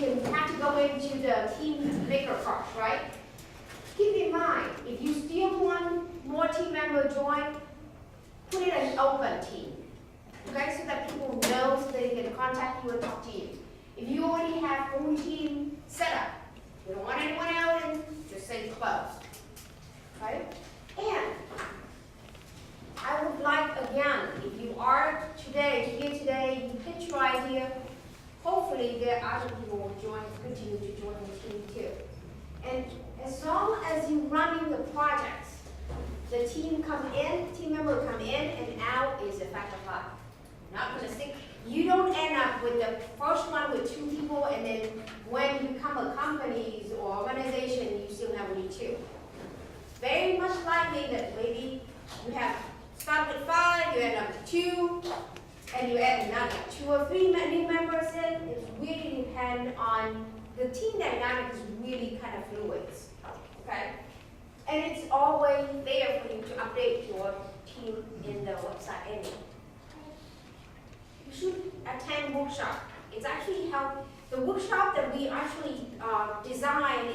can have to go into the team maker part, right? Keep in mind, if you still want more team member join, put it as an open team, okay? So that people know so they can contact you and talk to you. If you already have full team set up, you don't want anyone out and just say close, okay? And I would like, again, if you are here today, you pitch your idea, hopefully there are other people will continue to join the team too. And as long as you're running the projects, the team member come in and out is a fact of life. Not gonna stick. You don't end up with the first one with 2 people, and then when you become a company or organization, you still have only 2. Very much likely that maybe you have start with 5, you end up with 2, and you add another 2 or 3 new members in. It really depends on the team dynamic is really kind of fluid, okay? And it's always there for you to update your team in the website anyway. You should attend workshop. It's actually the workshop that we actually designed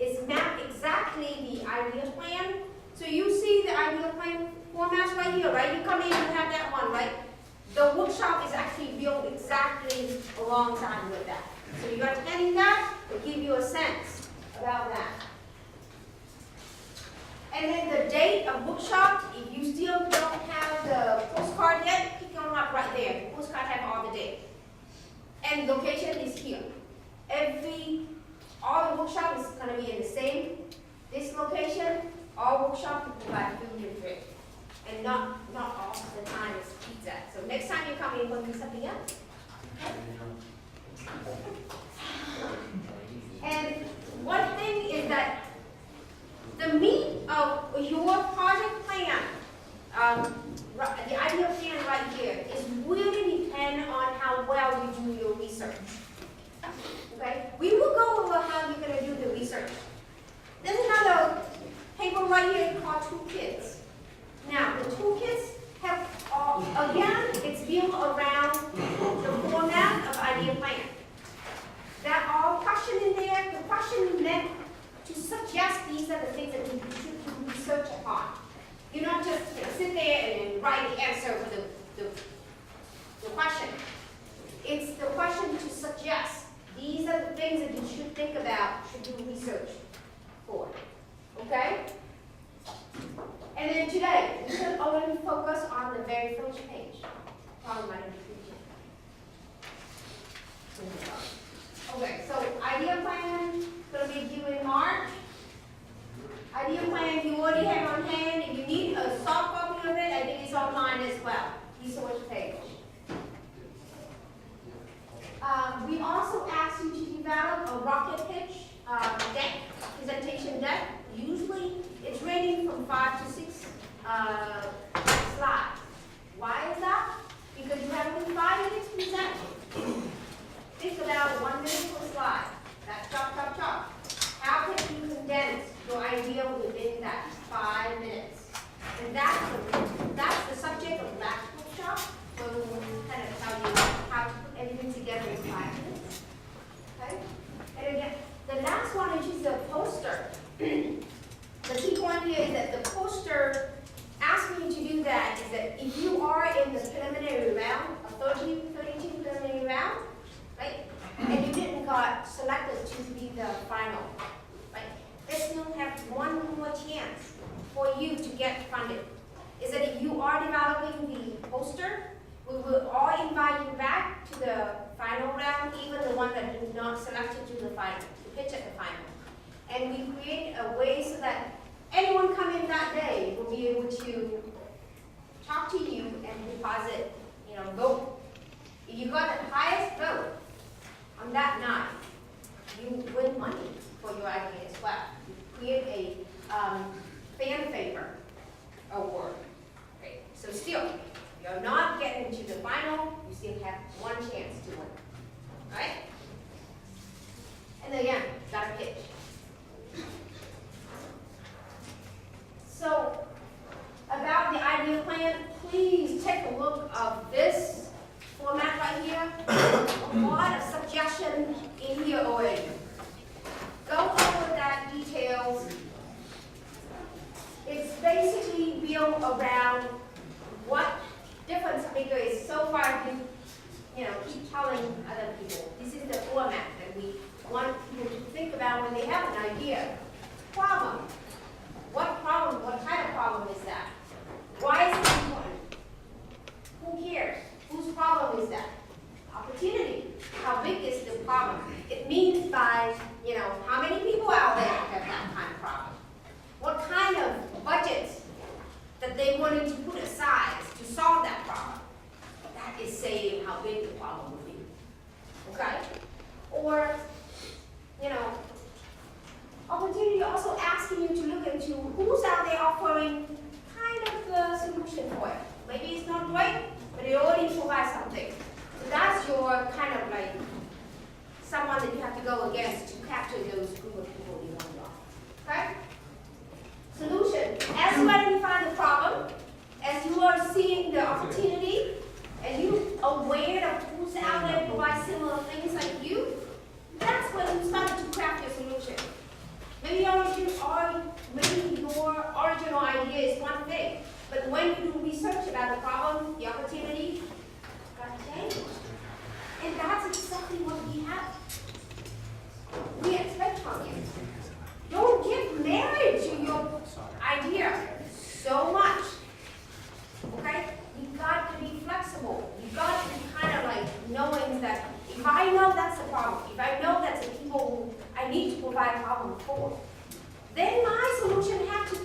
is mapped exactly the idea plan. So you see the idea plan formats right here, right? You come in, you have that one, right? The workshop is actually built exactly alongside with that. So you're attending that, to give you a sense about that. And then the date of workshop, if you still don't have the postcard yet, pick on up right there. The postcard have all the date. And location is here. All the workshop is going to be in the same, this location. All workshop will provide food and drink. And not all the time is pizza. So next time you come in, will be something else. And one thing is that the meat of your project plan, the idea plan right here, is really depend on how well you do your research. Okay? We will go over how you're going to do the research. There's another paper right here called Toolkits. Now, the toolkits have, again, it's built around the format of idea plan. That all question in there, the question meant to suggest these are the things that you should research upon. You don't just sit there and write the answer for the question. It's the question to suggest these are the things that you should think about, should do research for. Okay? And then today, we should only focus on the very first page. Talking about okay, so idea plan going to be due in March. Idea plan you already have on hand. If you need a soft copy of it, I think it's online as well. Resource page. We also asked you to develop a rocket pitch deck, presentation deck. Usually, it's ranging from 5 to 6 slides. Why is that? Because you have only 5 minutes to present. Think about 1 minute per slide. That's chop, chop, chop. How can you condense your idea within that 5 minutes? And that's the subject of last workshop, where we will kind of tell you how to put everything together in 5 minutes. Okay? And again, the last one, which is the poster. The key point here is that the poster asking you to do that is that if you are in the preliminary round, a 32 preliminary round, right, and you didn't got selected to be the final, right, they still have one more chance for you to get funded. Is that if you are developing the poster, we will all invite you back to the final round, even the one that is not selected to the final, to pitch at the final. And we create a way so that anyone coming that day will be able to talk to you and deposit, vote. If you got the highest vote on that night, you win money for your idea as well. You create a fan favor award. Okay. So still, you're not getting to the final, you still have one chance to win. Right? And again, got a pitch. So, about the idea plan, please take a look of this format right here. A lot of suggestions in here already. Go over that details. It's basically built around what DifferenceMaker is so far been, keep telling other people. This is the format that we want people to think about when they have an idea. Problem. What problem? What kind of problem is that? Why is it important? Who cares? Whose problem is that? Opportunity. How big is the problem? It means by, how many people out there have that kind of problem? What kind of budgets that they wanted to put aside to solve that problem? That is saying how big the problem will be. Okay? Or, opportunity also asking you to look into who's out there offering kind of the solution for it. Maybe it's not great, but it already provides something. So that's your kind of like someone that you have to go against to capture those group of people you want to know. Okay? Solution. As you identify the problem, as you are seeing the opportunity, and you are aware of who's out there provide similar things like you, that's when you start to craft your solution. Maybe your original idea is one thing, but when you do research about the problem, the opportunity, got to change. And that's exactly what we expect from you. Don't get married to your idea so much. Okay? You got to be flexible. You got to be kind of like knowing that if I know that's a problem, if I know that's the people who I need to provide a problem for, then my solution has to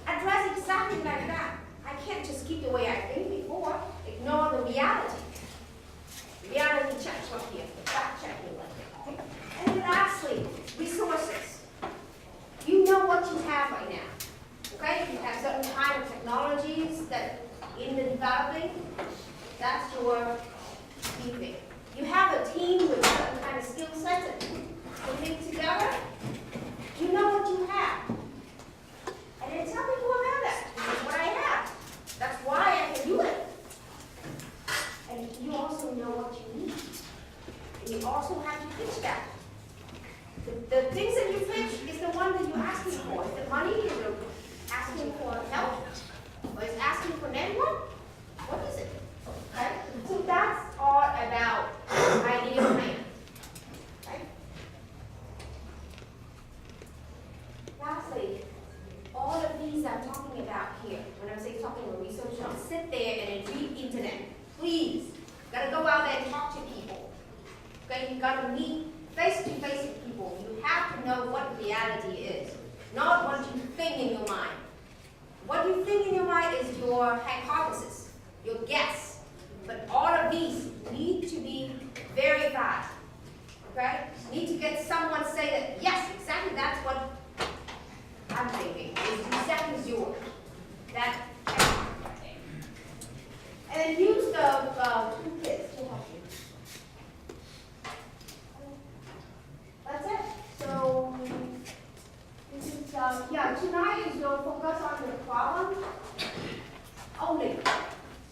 address exactly like that. I can't just keep the way I think before, ignore the reality. Reality checks right here, fact checking right there. And lastly, resources. You know what you have right now. Okay? You have certain kind of technologies that in the developing, that's your key thing. You have a team with certain kind of skill sets that you think together. You know what you have. And then tell people about that. This is what I have. That's why I can do it. And you also know what you need. And you also have to pitch that. The things that you pitch is the one that you're asking for. Is the money, is it asking for help? Or is it asking for network? What is it? Okay? So that's all about idea plan. Right? Lastly, all of these I'm talking about here, when I say talking about research, don't sit there and then read internet. Please. You gotta go out there and talk to people. Okay? You gotta meet face-to-face with people. You have to know what reality is, not what you think in your mind. What you think in your mind is your hypothesis, your guess. But all of these need to be verified. Okay? Need to get someone say that, yes, exactly that's what I'm thinking. It's exactly yours. That right there. And then use the toolkits to help you. That's it. So this is tonight is your focus on the problem only.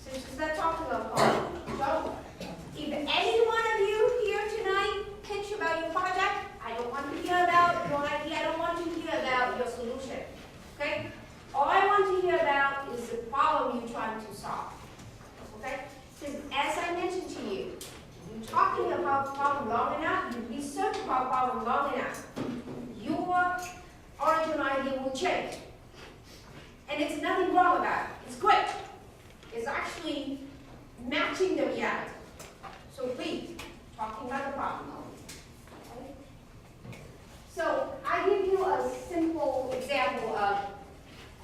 So she's not talking about problem. So if any one of you here tonight pitch about your project, I don't want to hear about your idea. I don't want to hear about your solution. Okay? All I want to hear about is the problem you're trying to solve. Okay? Because as I mentioned to you, you're talking about the problem long enough, you research about the problem long enough, your original idea will change. And it's nothing wrong about it. It's great. It's actually matching the reality. So please, talking about the problem. Okay? So I give you a simple example of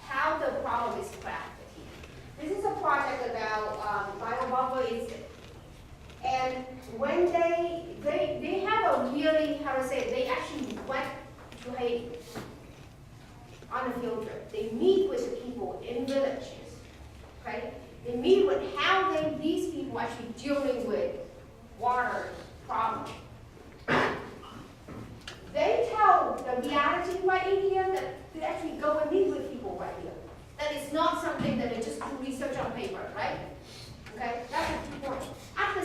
how the problem is crafted here. This is a project about biobubble insect. And when they have a really, they actually went to Haiti on a field trip. They meet with the people in villages, okay? They meet with how these people actually dealing with water problems. They tell the reality right in here that they actually go and meet with people right here. That is not something that they just do research on paper, right? Okay, that's important. At the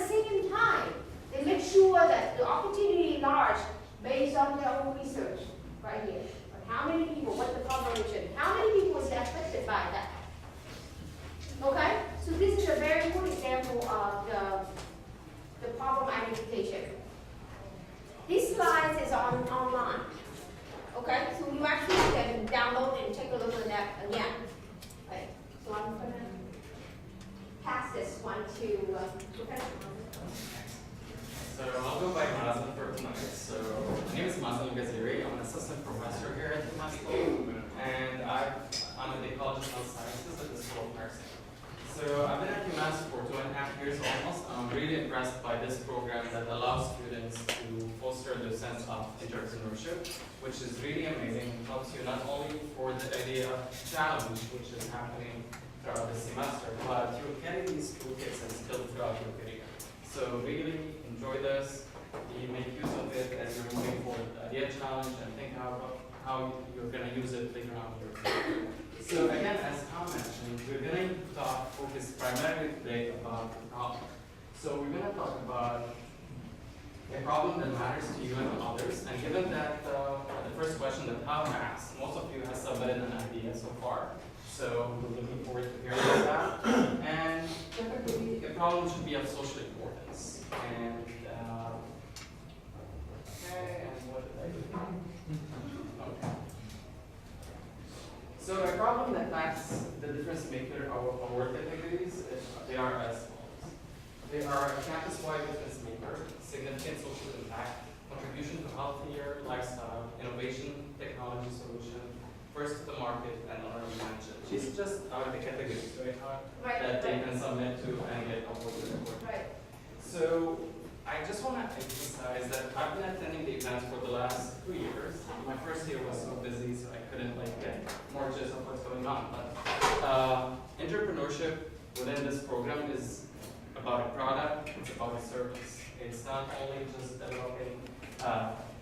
to Professor So I'll go by Mazen for tonight. So my name is Mazen Ghaziri. I'm an assistant professor here at UMass, and I'm the College of Health Sciences at the School of Nursing. So I've been at UMass for 2.5 years almost. I'm really impressed by this program that allows students to foster the sense of entrepreneurship, which is really amazing. It helps you not only for the idea of challenge, which is happening throughout the semester, but you're getting these toolkits and skills throughout your career. So really enjoy this. You make use of it as you're moving forward the idea challenge and think how you're going to use it later on in your career. So again, as Tom mentioned, we're going to focus primarily today about the problem. So we're going to talk about a problem that matters to you and others. And given that the first question that Tom asked, most of you have submitted an idea so far. So we're looking forward to hearing about that. And typically, a problem should be of social importance. And okay, and what did I do? Okay. So a problem that lacks the DifferenceMaker award categories, they are as follows. They are a campus-wide DifferenceMaker, significant social impact, contribution to healthier lifestyle, innovation, technology solution, first to the market, and honorable mention. These just are the categories, right? That they can submit to and get awarded. Right. So I just want to emphasize that I've been attending the events for the last 2 years. My first year was so busy, so I couldn't get more gist of what's going on. But entrepreneurship within this program is about a product, it's about a service. It's not only just developing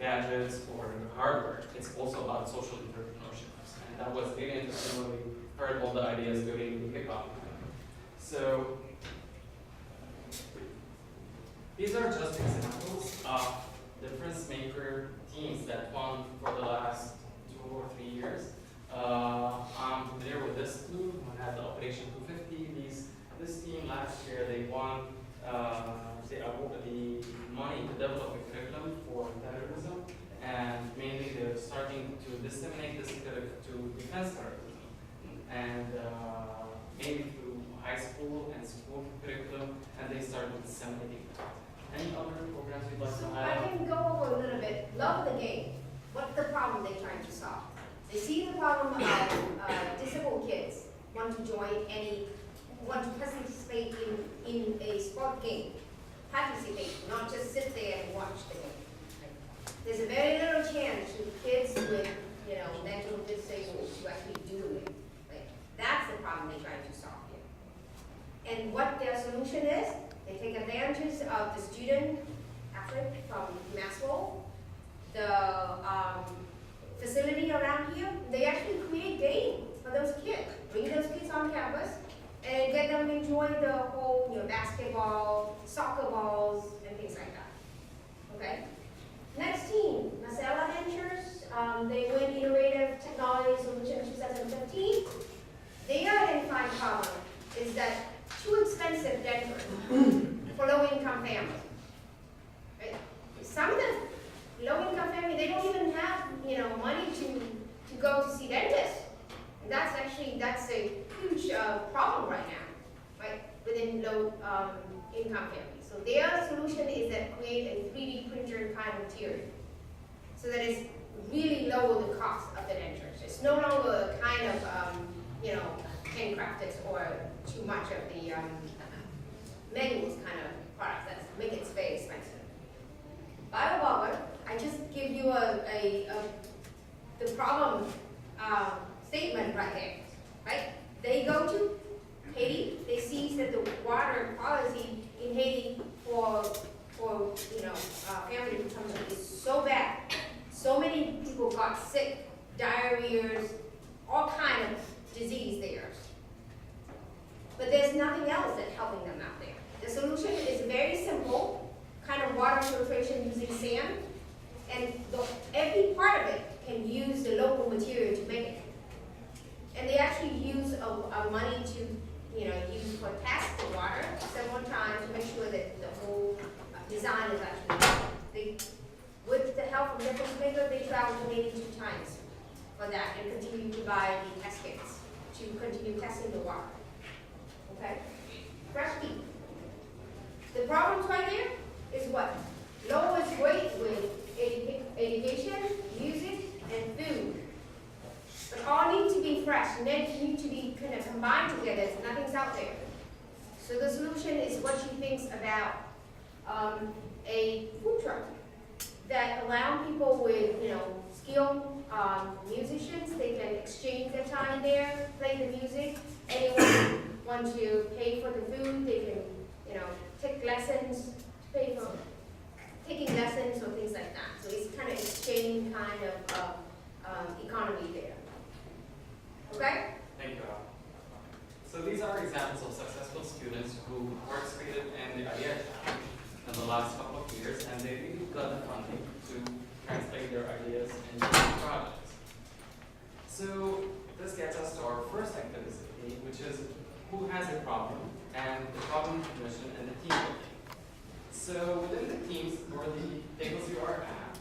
gadgets or hardware, it's also about social entrepreneurship. And that was really interesting when we heard all the ideas during the kickoff. So these are just examples of DifferenceMaker teams that won for the last 2 or 3 years. I'm familiar with this team. We had the Operation 250. This team last year, they won the money to develop a curriculum for terrorism, and mainly they're starting to disseminate this to defense terrorism, and mainly through high school and school curriculum, and they started disseminating that. Any other programs you'd like to add? I can go over a little bit. Love the game. What's the problem they're trying to solve? They see the problem of disabled kids want to want to participate in a sport game. Participate, not just sit there and watch the game. There's a very little chance for kids with mental disabled to actually do it. That's the problem they're trying to solve here. And what their solution is, they take advantage of the student athlete from Lowell, the facility around here. They actually create games for those kids. Bring those kids on campus and get them to enjoy the whole basketball, soccer balls, and things like that. Okay? Next team, Marcella Ventures. They win Innovative Technology Solution 2015. Their identified problem is that too expensive dentures for low-income families. Right? Some of the low-income families, they don't even have money to go to see dentists. And that's a huge problem right now, right? Within low-income families. So their solution is that create a 3D printer kind of material, so that it's really lower the cost of the dentures. It's no longer kind of handcrafted or too much of the manuals kind of products that make it very expensive. BioBolver, I just give you the problem statement right there, right? They go to Haiti, they see that the water quality in Haiti for family consumption is so bad. So many people got sick, diarrhea, all kind of disease there. But there's nothing else that's helping them out there. The solution is very simple, kind of water filtration using sand, and every part of it can use the local material to make it. And they actually use money to use for test the water several times to make sure that the whole design is actually with the help of DifferenceMaker, they travel to maybe 2 times for that and continue to buy the test kits to continue testing the water. Okay? Fresh meat. problems right there is what? Lowell is great with education, music, and food. But all need to be fresh, and they need to be kind of combined together. Nothing's out there. So the solution is what she thinks about a food truck that allow people with, skilled musicians. They can exchange their time there, play the music. Anyone want to pay for the food, they can, take lessons, pay for taking lessons or things like that. So it's kind of exchange kind of economy there. Okay? Thank you, Al. So these are examples of successful students who participated in the idea challenge in the last couple of years, and they really got the funding to translate their ideas into projects. So this gets us to our first activity, which is who has a problem, and the problem definition and the team building. So within the teams or the tables you are at,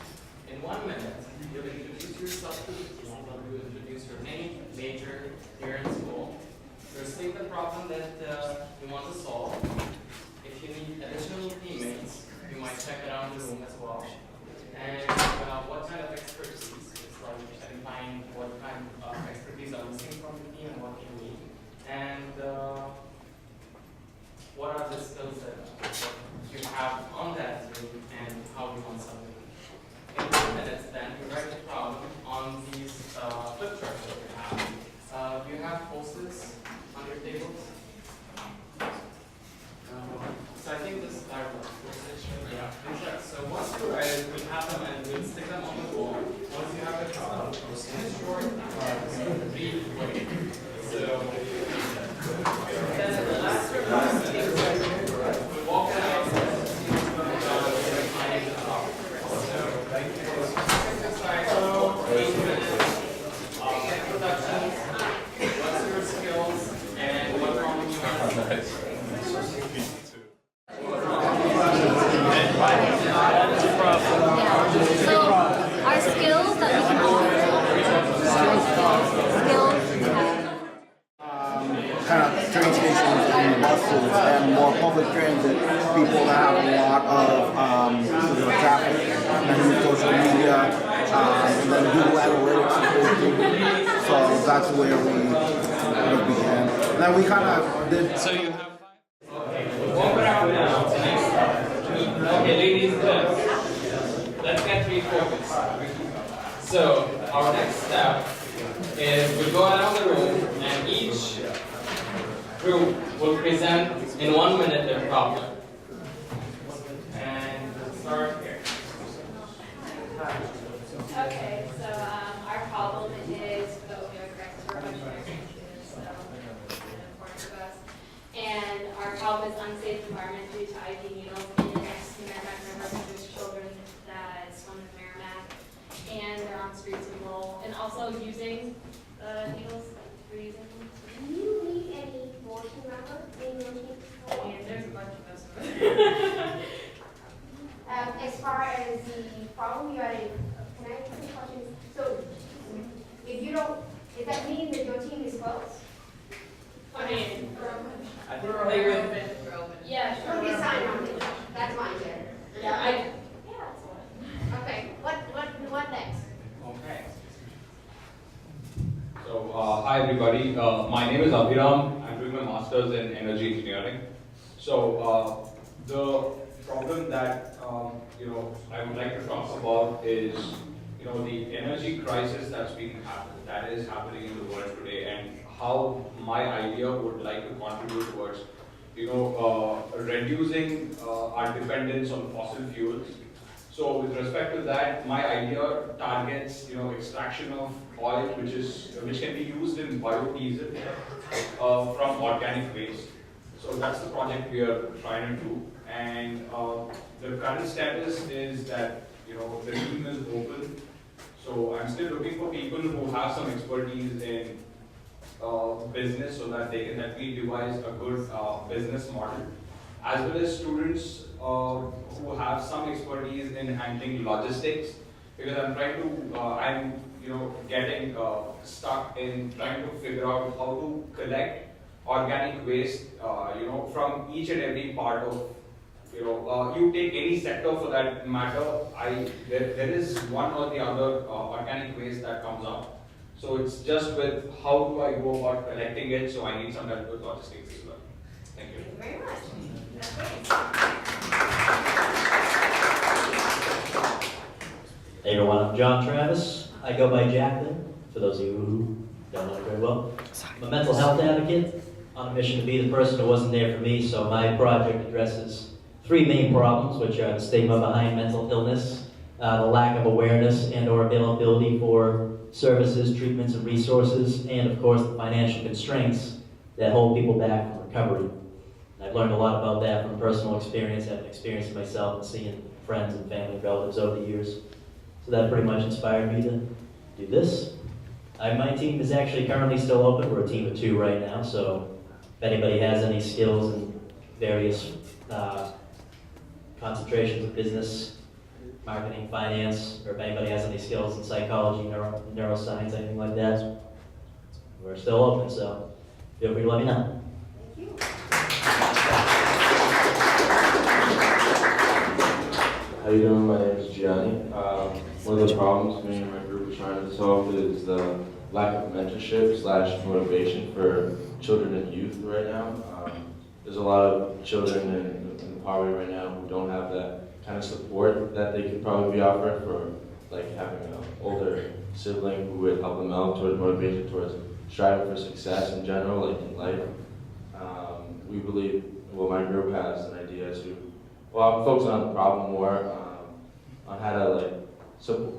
in 1 minute, you'll introduce yourself to the team, you'll introduce your name, major, here in school. You'll state the problem that you want to solve. If you need additional teammates, you might check around the room as well. And what kind of expertise, it's like identifying what kind of expertise are missing from the team and what you need. And what are the skills that you have on that team and how you want something. In 2 minutes then, you write the problem on these flip charts that you have. You have post-its on your tables. So I think this is our yeah. So once you write it, we'll have them and we'll stick them on the wall. Once you have the problem, in a short, brief way. So then the last we'll walk out. So 8 minutes introductions. What's your skills and what problem you have? So our skills that we can kind of train stations and buses and more public transit, people that have a lot of traffic and use social media and then Google Analytics is big. So that's where we began. And then we kind of did. So you have walk around now. Okay, ladies, let's get refocused. So our next step is we'll go around the room and each group will present in 1 minute their problem. And we'll start here. Okay, so our problem is the opioid crisis. We're a bunch of nurses, so it's important to us. And our problem is unsafe environment due to IV needles in the next to Merrimack River because there's children that swim in Merrimack and they're on streets in Lowell. And also using the needles, we're using them. Do you need any more team members? And there's a bunch of us. As far as the problem, can I ask some questions? So, if you don't, does that mean that your team is closed? I mean, I think we're open. yeah, Put sure. the sign on it. That's mine there. Yeah, that's one. Okay, what next? Okay. So, hi everybody. My name is Abhiram. I'm doing my master's in energy engineering. So, the problem that I would like to talk about is the energy crisis that is happening in the world today, and how my idea would like to contribute towards reducing our dependence on fossil fuels. So with respect to that, my idea targets extraction of oil which can be used in biodiesel from organic waste. So that's the project we are trying to do, and the current status is that the team is open. So I'm still looking for people who have some expertise in business, so that they can help me devise a good business model, as well as students who have some expertise in handling logistics, because I'm trying to getting stuck in trying to figure out how to collect organic waste from each and every part of You take any sector for that matter, there is one or the other organic waste that comes up. So it's just with how do I go about collecting it, so I need some help with logistics as well. Thank you. Thank you very much. That's great. Hey everyone, I'm John Travis. I go by Jacqueline, for those of you who don't know me very well. I'm a mental health advocate on a mission to be the person who wasn't there for me, so my project addresses 3 main problems, which are the stigma behind mental illness, the lack of awareness and or availability for services, treatments, and resources, and of course the financial constraints that hold people back from recovery. And I've learned a lot about that from personal experience, having experienced it myself and seeing friends and family and relatives over the years. So that pretty much inspired me to do this. My team is actually currently still open. We're a team of 2 right now, so if anybody has any skills in various concentrations of business, marketing, finance, or if anybody has any skills in psychology, neuroscience, anything like that, we're still open, so feel free to let me know. Thank you. How you doing? My name is Gianni. One of the problems me and my group are trying to solve is the lack of mentorship / motivation for children and youth right now. There's a lot of children in poverty right now who don't have that kind of support that they could probably be offered for like having an older sibling who would help them out towards motivation, towards striving for success in general, like in life. We believe, well, my group has an idea to, well, I'm focusing on the problem more, on how to like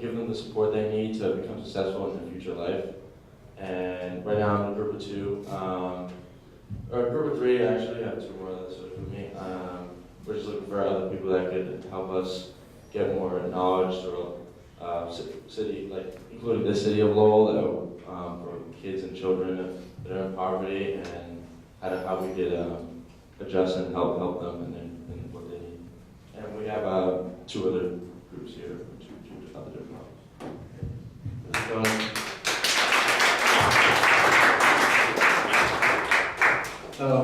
give them the support they need to become successful in their future life. And right now I'm in a group of 2, or a group of 3 actually. I have 2 more that's with me. We're just looking for other people that could help us get more knowledge through city, like including the city of Lowell, for kids and children that are in poverty, and how we could adjust and help them in what they need. And we have 2 other groups here, 2 other different levels.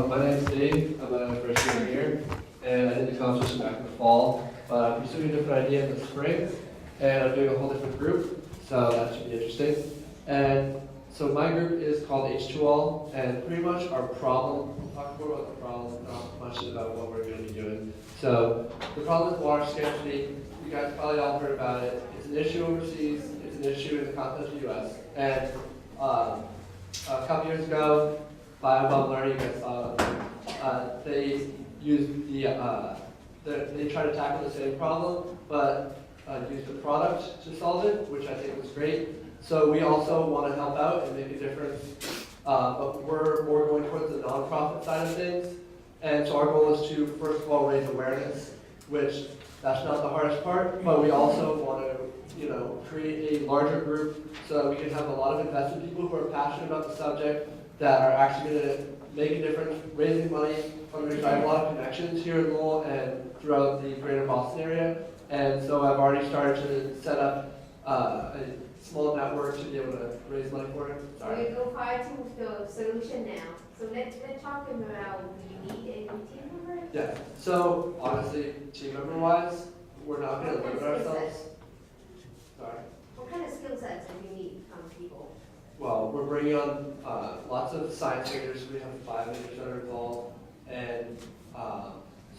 My name is Dave. I'm a first year here, and I did the competition back in the fall, but I'm pursuing a different idea in the spring, and I'm doing a whole different group, so that should be interesting. And so my group is called H2All, and pretty much our problem, we'll talk more about the problem, not much about what we're going to be doing. So the problem is water scarcity. You guys probably all heard about it. It's an issue overseas. It's an issue in the continental U.S. And a couple years ago, Biobubble Learning, you guys saw they used they tried to tackle the same problem, but used a product to solve it, which I think was great. So we also want to help out and make a difference, but we're more going towards the nonprofit side of things. And so our goal is to, first of all, raise awareness, which that's not the hardest part, but we also want to, create a larger group so that we can have a lot of invested people who are passionate about the subject, that are actually going to make a difference, raising money. I'm going to drive a lot of connections here in Lowell and throughout the greater Boston area. And so I've already started to set up a small network to be able to raise money for it. Sorry. We go far to the solution now. So let's talk about, do you need any team members? Yeah. So honestly, team member wise, we're not going to limit ourselves. Sorry. What kind of skill sets do you need from people? Well, we're bringing on lots of science majors. We have 5 majors that are involved, and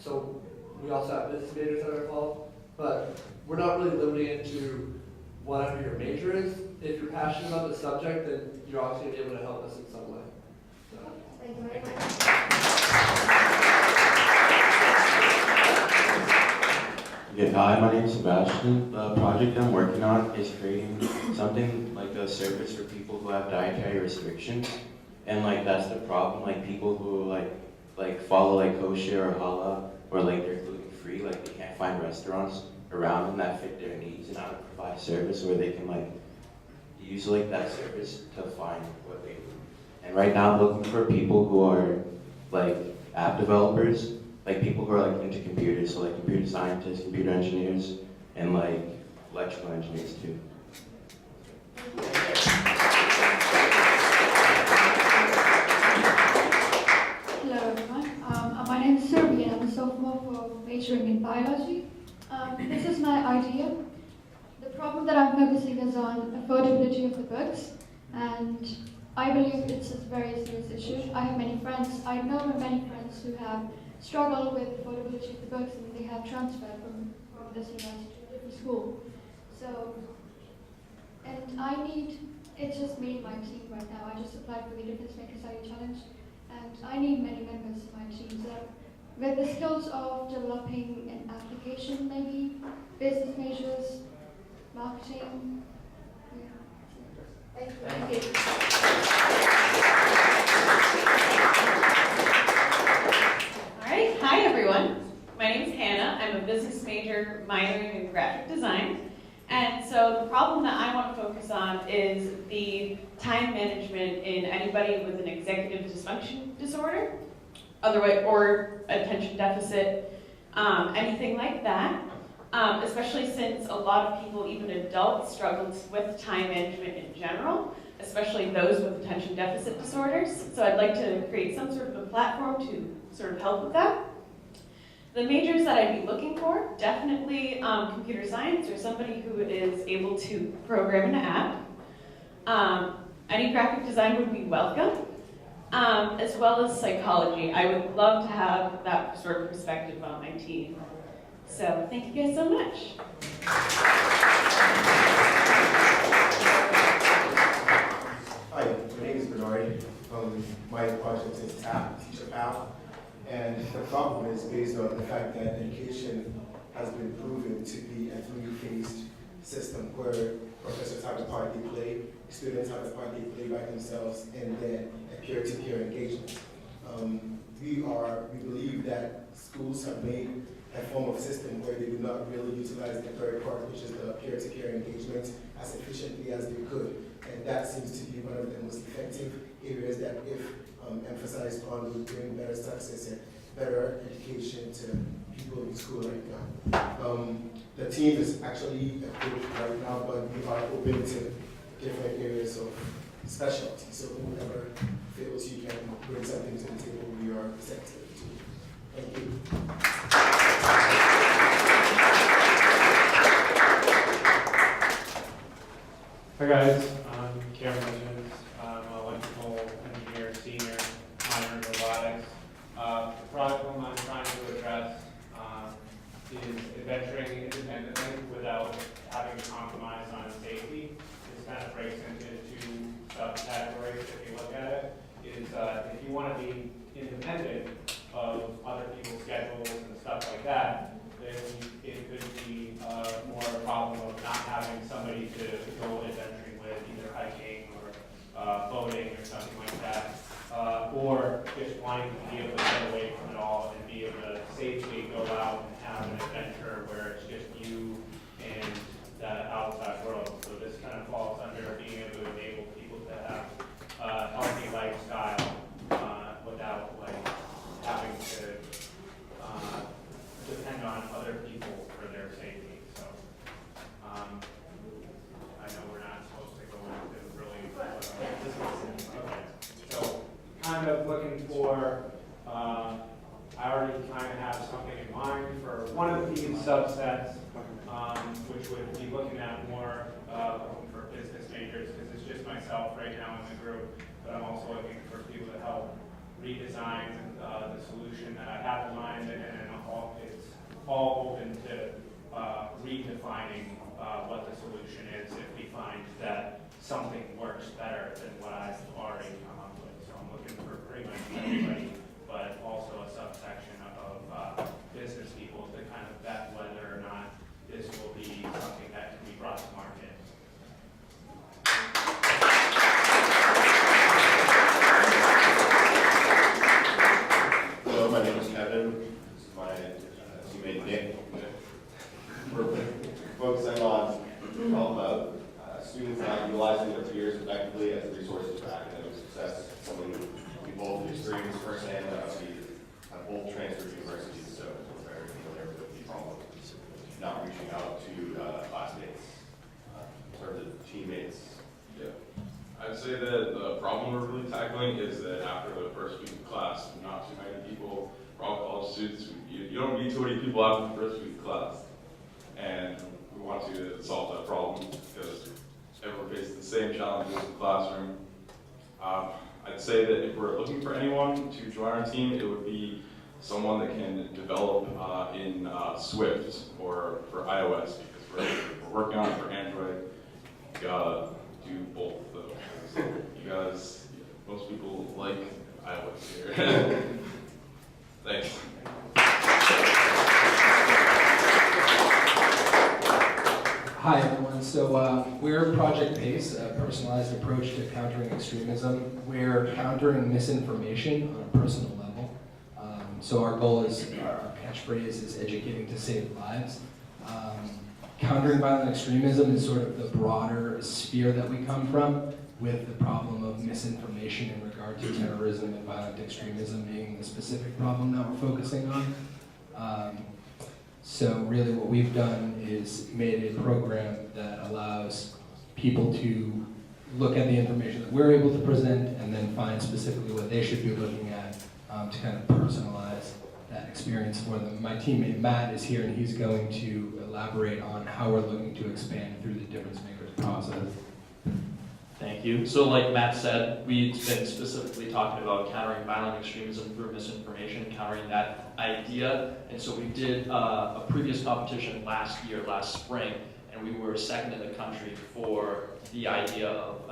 so we also have business majors that are involved. But we're not really limiting it to whatever your major is. If you're passionate about the subject, then you're also going to be able to help us in some way. So. Thank you very much. Yeah, hi, my name is Sebastian. The project I'm working on is creating something like a service for people who have dietary restrictions. And like that's the problem, like people who like follow like kosher or halal, or like they're gluten free, like they can't find restaurants around them that fit their needs, and I would provide a service where they can like use like that service to find what they need. And right now I'm looking for people who are like app developers, like people who are like into computers, so like computer scientists, computer engineers, and like electrical engineers too. Hello everyone. My name is Sylvia. I'm a sophomore for majoring in biology. This is my idea. The problem that I'm focusing is on affordability of the books, and I believe it's a very serious issue. I have many friends, I know many friends who have struggled with affordability of the books, and they have transferred from this university to a different school. So, and it's just me and my team right now. I just applied for the DifferenceMaker Study Challenge, and I need many members in my team. So, with the skills of developing an application, maybe business majors, marketing. Yeah. Thank you. All right, hi everyone. My name is Hannah. I'm a business major minoring in graphic design. And so the problem that I want to focus on is the time management in anybody with an executive dysfunction disorder, otherwise, or attention deficit, anything like that. Especially since a lot of people, even adults, struggle with time management in general, especially those with attention deficit disorders. So I'd like to create some sort of a platform to sort of help with that. The majors that I'd be looking for, definitely computer science or somebody who is able to program an app. Any graphic design would be welcome, as well as psychology. I would love to have that sort of perspective on my team. So thank you guys so much. Hi, my name is Bernard. My project is TAP, Teacher Pal. And the problem is based on the fact that education has been proven to be a three-phased system where professors have a part they play, students have a part they play by themselves, and then a peer-to-peer engagement. We believe that schools have made a form of system where they do not really utilize the third part, which is the peer-to-peer engagement, as efficiently as they could. And that seems to be one of the most effective areas that, if emphasized on, would bring better success and better education to people in school right now. The team is actually equipped right now, but we are open to different areas of specialty. So whoever feels you can bring something to the table, we are receptive to. Thank you. Hi guys, I'm Cameron Legends. I'm an electrical engineer, senior, minor in robotics. The problem I'm trying to address is adventuring independently without having to compromise on safety. This kind of breaks into two subcategories if you look at it. Is if you want to be independent of other people's schedules and stuff like that, then it could be more a problem of not having somebody to go adventuring with, either hiking or boating or something like that, or just wanting to be able to get away from it all and be able to safely go out and have an adventure where it's just you and the outside world. So this kind of falls under being able to enable people to have a healthy lifestyle without having to depend on other people for their safety. So I know we're not supposed to go into really okay. So kind of looking for, I already kind of have something in mind for one of these subsets, which would be looking at more looking for business majors, because it's just myself right now in the group, but I'm also looking for people to help redesign the solution that I have in mind, and it's all open to redefining what the solution is if we find that something works better than what I've already come up with. So I'm looking for pretty much everybody, but also a subsection of business people to kind of vet whether or not this will be something that can be brought to market. Hello, my name is Kevin. This is my teammate Nick. We're focusing on students not utilizing their peers effectively as resources for academic success. Something we both experienced firsthand. We have both transferred universities, so we're very familiar with the problem of not reaching out to classmates, in terms of teammates. Yeah. I'd say that the problem we're really tackling is that after the first week of class, not too many people, we're all college students, you don't meet be too many people out in the first week of class. And we want to solve that problem because everyone faces the same challenges in the classroom. I'd say that if we're looking for anyone to join our team, it would be someone that can develop in Swift or for iOS, because we're working on it for Android. You gotta do both of those. Because most people like iOS here. Thanks. Hi everyone, so we're Project PACE, a personalized approach to countering extremism. We're countering misinformation on a personal level. So our goal is, our catchphrase is educating to save lives. Countering violent extremism is sort of the broader sphere that we come from, with the problem of misinformation in regard to terrorism and violent extremism being the specific problem that we're focusing on. So really what we've done is made a program that allows people to look at the information that we're able to present and then find specifically what they should be looking at to kind of personalize that experience for them. My teammate Matt is here and he's going to elaborate on how we're looking to expand through the DifferenceMaker process. Thank you. So like Matt said, we've been specifically talking about countering violent extremism through misinformation, countering that idea. And so we did a previous competition last spring, and we were second in the country for the idea of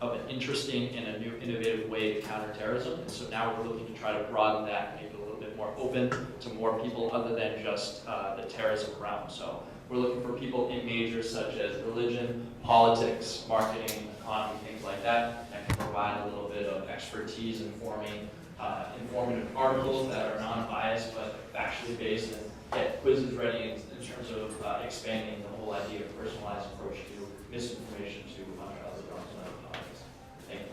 an interesting and a new innovative way to counter terrorism. And so now we're looking to try to broaden that, make it a little bit more open to more people other than just the terrorism realm. So we're looking for people in majors such as religion, politics, marketing, economy, things like that can provide a little bit of expertise informing informative articles that are non-biased but factually based and get quizzes ready in terms of expanding the whole idea of personalized approach to misinformation to other drugs and other topics. Thank you.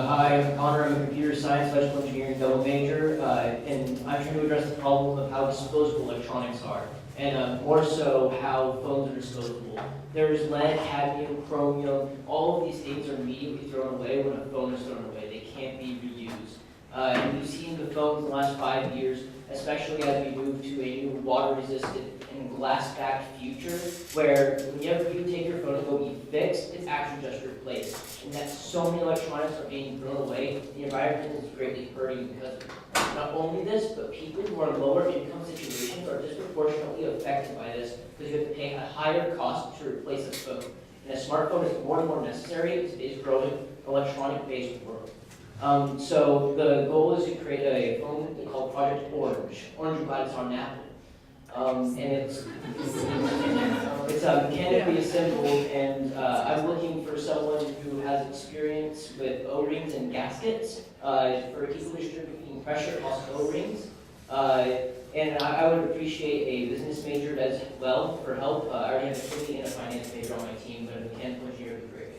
Hi, I'm Connor. I'm a computer science, electrical engineering double major, and I'm trying to address the problem of how disposable electronics are, and more so how phones are disposable. There's lead, cadmium, chromium, all of these things are immediately thrown away when a phone is thrown away. They can't be reused. And we've seen the phones in the last 5 years, especially as we move to a new water-resistant and glass-backed future, where whenever you take your phone to go be fixed, it's actually just replaced. And that so many electronics are being thrown away, the environment is greatly hurting because of it. Not only this, but people who are in lower income situations are disproportionately affected by this because you have to pay a higher cost to replace a phone. And a smartphone is more and more necessary in today's growing electronic-based world. So the goal is to create a phone called Project Orange. Orange, I'm glad it's on Apple. And it's mechanically assembled, and I'm looking for someone who has experience with O-rings and gaskets for equal distributing pressure across O-rings. And I would appreciate a business major as well for help. I already have a cooking and a finance major on my team, but a mechanical engineer would be great.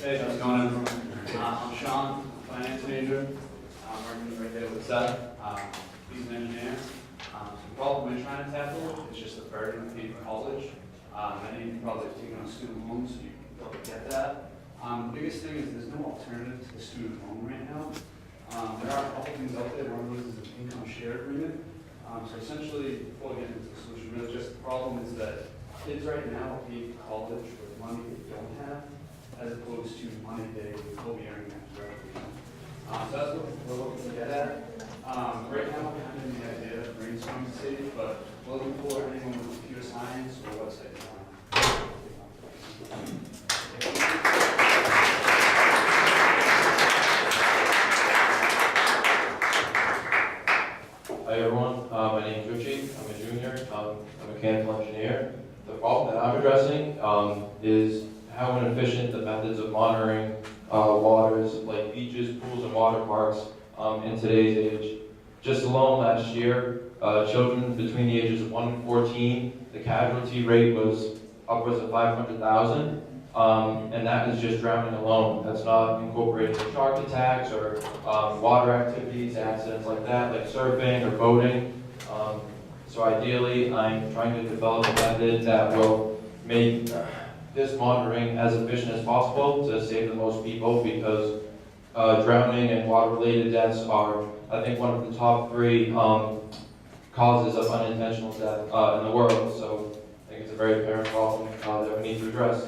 Hey, how's it going, everyone? I'm Sean, finance major. I'm working right there with Seth. He's an engineer. The problem we're trying to tackle is just the burden of paying for college. Many of you probably have taken on student loans, so you probably get that. The biggest thing is there's no alternative to the student loan right now. There are a couple things out there. One of those is an income share agreement. So essentially, before we get into the solution, really just the problem is that kids right now pay for college with money they don't have, as opposed to money they will be earning after graduation. So that's what we're looking to get at. Right now, we're kind of in the idea of brainstorming stage, but we're looking for anyone with computer science or website design. Hi everyone, my name is Richie. I'm a junior. I'm a mechanical engineer. The problem that I'm addressing is how inefficient the methods of monitoring waters like beaches, pools, and water parks in today's age. Just alone last year, children between the ages of 1 and 14, the casualty rate was upwards of 500,000, and that is just drowning alone. That's not incorporating shark attacks or water activities, accidents like that, like surfing or boating. So ideally, I'm trying to develop a method that will make this monitoring as efficient as possible to save the most people, because drowning and water-related deaths are, I think, one of the top 3 causes of unintentional death in the world. So I think it's a very apparent problem that we need to address.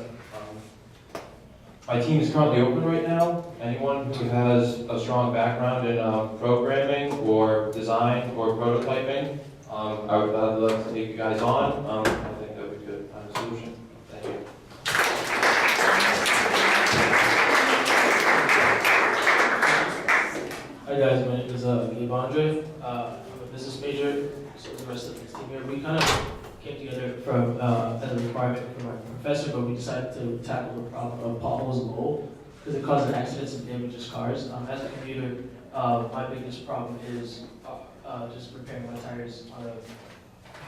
My team is currently open right now. Anyone who has a strong background in programming or design or prototyping, I would love to take you guys on. I think that we could find a solution. Thank you. Hi guys, my name is Lydon. I'm a business major, so the rest of the team here. We kind of came together from as a requirement from our professor, but we decided to tackle the problem of potholes in Lowell because it causes accidents and damages cars. As a commuter, my biggest problem is just repairing my tires on a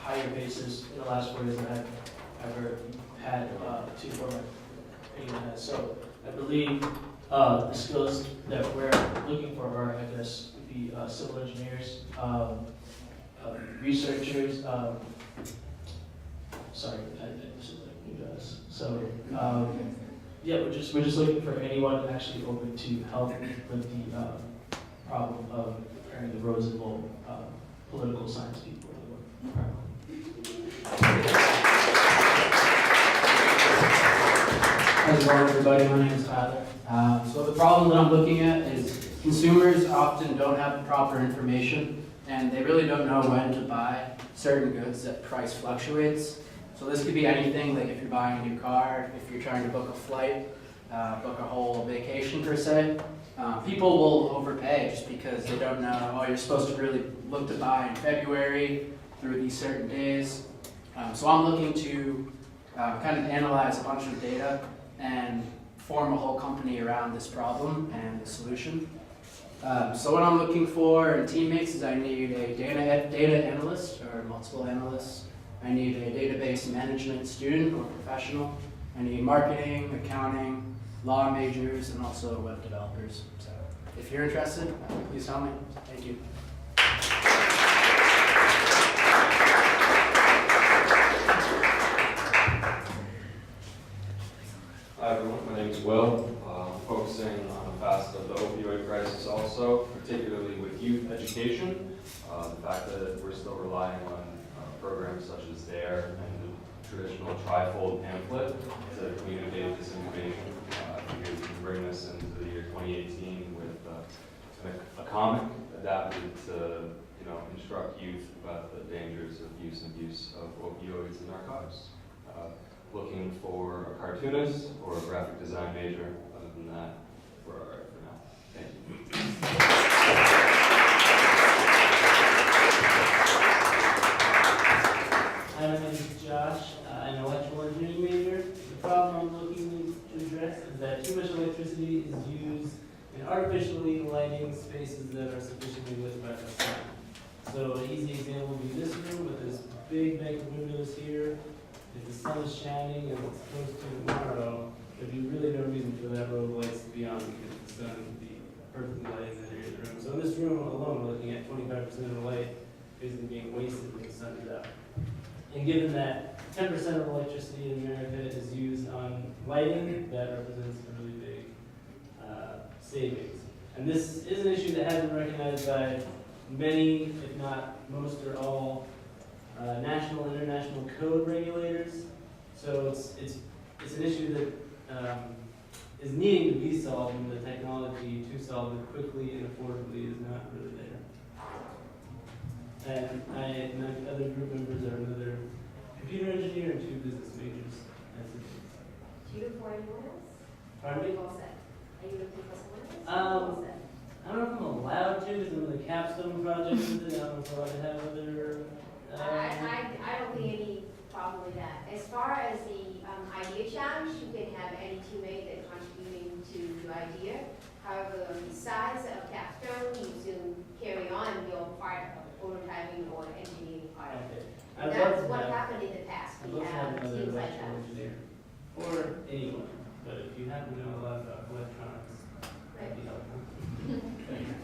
higher basis in the last 4 years than I've ever had to for anyone has. So I believe the skills that we're looking for are, I guess, would be civil engineers, researchers. Sorry, this is like you guys. So yeah, we're just looking for anyone actually open to help with the problem of repairing the roads in Lowell. Political science people. How's it going, everybody? My name is Tyler. So the problem that I'm looking at is consumers often don't have the proper information, and they really don't know when to buy certain goods that price fluctuates. So this could be anything, like if you're buying a new car, if you're trying to book a flight, book a whole vacation per se. People will overpay just because they don't know, oh, you're supposed to really look to buy in February through these certain days. So I'm looking to kind of analyze a bunch of data and form a whole company around this problem and the solution. So what I'm looking for in teammates is I need a data analyst or multiple analysts. I need a database management student or professional. I need marketing, accounting, law majors, and also web developers. So if you're interested, please tell me. Thank you. Hi everyone, my name is Will. I'm focusing on the facet of the opioid crisis also, particularly with youth education. The fact that we're still relying on programs such as DARE and the traditional trifold pamphlet to communicate this information. I figured we can bring this into the year 2018 with a comic adapted to instruct youth about the dangers of use and abuse of opioids and narcotics. Looking for a cartoonist or a graphic design major. Other than that, we're all right for now. Thank you. Hi, my name is Josh. I'm an electrical engineering major. The problem I'm looking to address is that too much electricity is used in artificially lighting spaces that are sufficiently lit by the sun. So an easy example would be this room with this big bank of windows here. If the sun is shining and it's close to tomorrow, there'd be really no reason for that row of lights to be on because the sun would be perfectly lighting that area of the room. So in this room alone, we're looking at 25% of the light basically being wasted when the sun is out. And given that 10% of electricity in America is used on lighting, that represents a really big savings. And this is an issue that has been recognized by many, if not most or all, national and international code regulators. So it's an issue that is needing to be solved, and the technology to solve it quickly and affordably is not really there. And my other group members are another computer engineer and 2 business majors. That's it. Do you look for anyone else? Pardon me? All set. Are you looking for someone else? All set. I don't know if I'm allowed to, because I'm in the capstone project with it. I don't know if I'm allowed to have other. I don't think any problem with that. As far as the idea challenge, you can have any teammate that contributing to the idea. However, besides a capstone, you still carry on your part of prototyping or engineering part of it. And that's what happened in the past. We have teams like that. Engineer or anyone, but if you happen to know a lot about electronics, that'd be helpful. Thank you.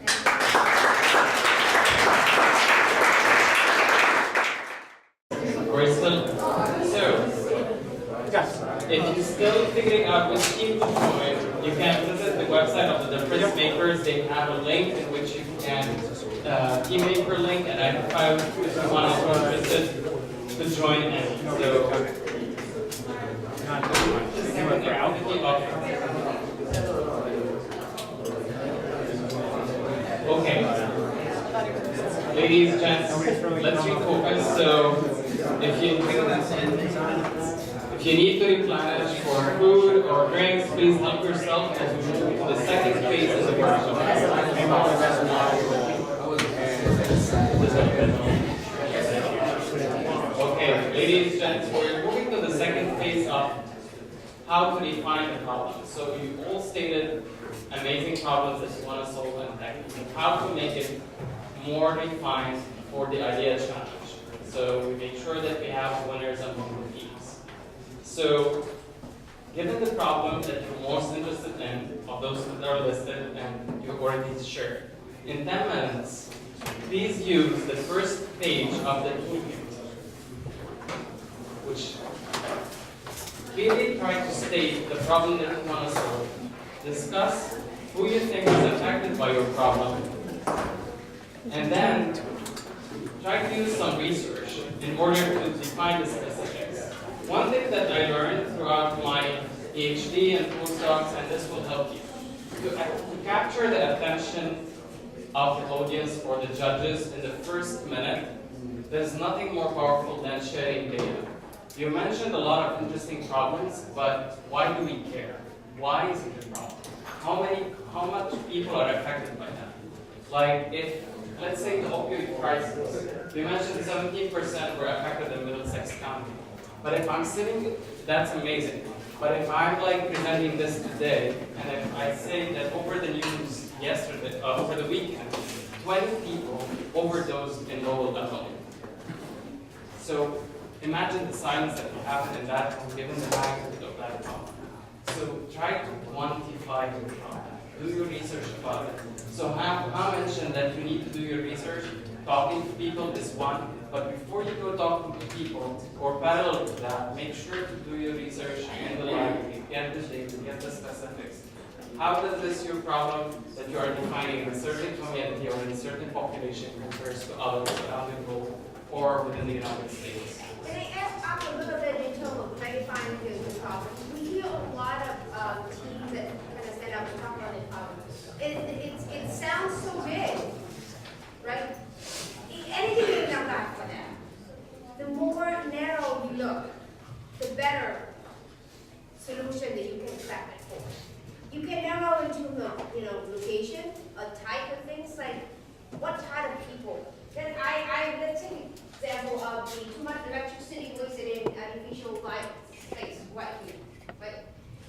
if you're still figuring out which team to join, you can visit the website of the DifferenceMakers. They have a link in which you can teammaker link and identify if you want to interested to join in. So, okay. Ladies, gents, let's refocus. So, if you need to replenish for food or drinks, please help yourself as we move to the second phase of the workshop. Okay, ladies, gents, we're moving to the second phase of how to define the problem. So you all stated amazing problems that you want to solve and technically how to make it more defined for the idea challenge. So we make sure that we have winners among the teams. So given the problem that you're most interested in, of those that are listed and you already shared, in 10 minutes, please use the first page of the toolkit, which clearly try to state the problem that you want to solve. Discuss who you think is affected by your problem, and then try to use some research in order to define the specifics. One thing that I learned throughout my PhD and postdocs, and this will help you, to capture the attention of the audience or the judges in the first minute, there's nothing more powerful than sharing data. You mentioned a lot of interesting problems, but why do we care? Why is it a problem? How much people are affected by that? Like if, let's say the opioid crisis, you mentioned 17% were affected in Middlesex County. But if I'm sitting, that's amazing. But if I'm like presenting this today, and if I say that over the news yesterday, over the weekend, 20 people overdosed in Lowell alone. So imagine the silence that will happen in that, given the magnitude of that problem. So try to quantify your problem. Do your research about it. So I mentioned that you need to do your research. Talking to people is one, but before you go talking to people, or parallel to that, make sure to do your research in the library, get the data, get the specifics. How does this your problem that you are defining in a certain community or in a certain population compares to others around the globe or within the United States? Can I ask a little bit in terms of clarifying the problem? We hear a lot of teams that kind of stand up and talk about the problem. It sounds so big, right? Anything you can apply for that. The more narrow you look, the better solution that you can select it for. You can narrow into the location, a type of things like what type of people. Then let's take an example of the too much electricity wasted in artificial light space right here. Right?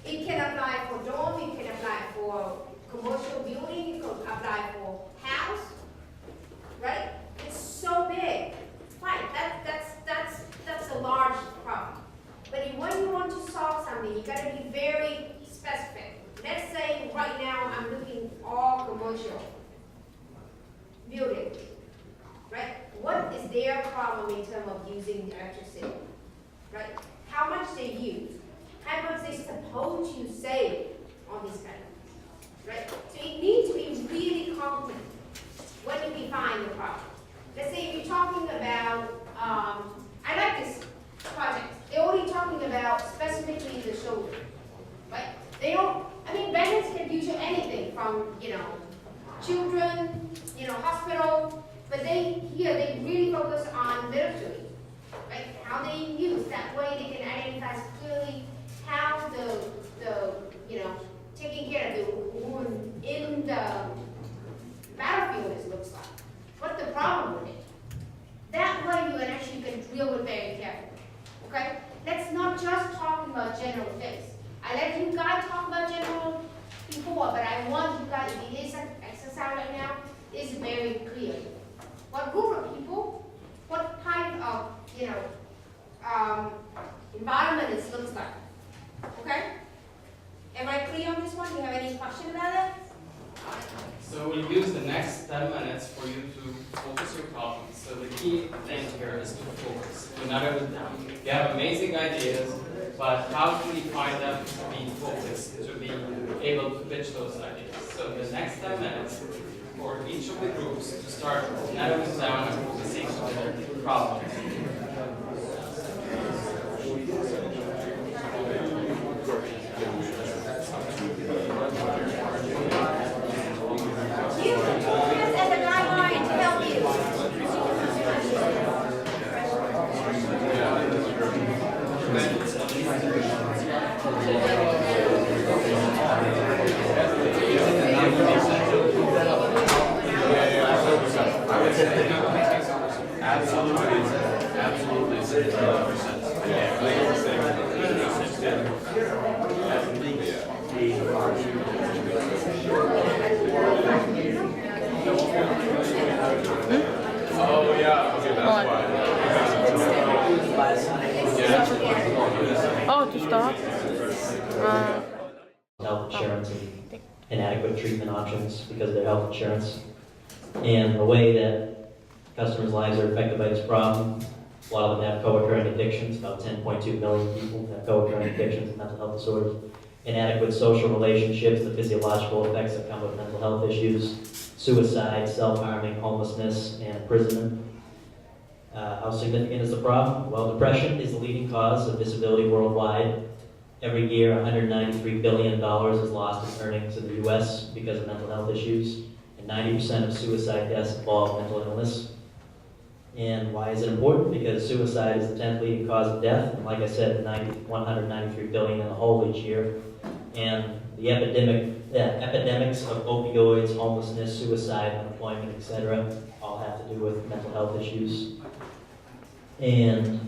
It can apply for dome, it can apply for commercial building, it can apply for house, right? It's so big. Fine, that's a large problem. But when you want to solve something, you gotta be very specific. Let's say right now I'm looking all commercial building, right? What is their problem in terms of using electricity, right? How much they use, how much they supposed to save on this kind of things, right? So it needs to be really concrete when you define the problem. Let's say if you're talking about, I like this project. They're only talking about specifically the shoulder, right? They don't, vendors can do anything from, children, hospital, but they really focus on military, right? How they use, that way they can identify clearly how the taking care of the wound in the battlefield looks like. What the problem with it. That way you actually can deal with very carefully. Okay? Let's not just talk about general things. I let you guys talk about general before, but I want you guys, if it is an exercise right now, is very clear. What group of people, what kind of, environment it looks like. Okay? Am I clear on this one? Do you have any question about it? So we'll use the next 10 minutes for you to focus your problems. So the key thing here is to focus. Do not ever down. You have amazing ideas, but how do we find them to be focused, to be able to pitch those ideas? So the next 10 minutes for each of the groups to start narrowing down and focusing on their problems. Oh yeah, okay, that's why. Oh, to stop? Health insurance and inadequate treatment options because of their health insurance. And the way that customers' lives are affected by this problem, a lot of them have co-occurring addictions. About 10.2 million people have co-occurring addictions and mental health disorders. Inadequate social relationships, the physiological effects that come with mental health issues, suicide, self-harming, homelessness, and imprisonment. How significant is the problem? Well, depression is the leading cause of disability worldwide. Every year, $193 billion is lost in earnings in the U.S. because of mental health issues, and 90% of suicide deaths involve mental illness. And why is it important? Because suicide is the 10th leading cause of death, and like I said, $193 billion in the whole each year. And the epidemics of opioids, homelessness, suicide, unemployment, etc., all have to do with mental health issues. And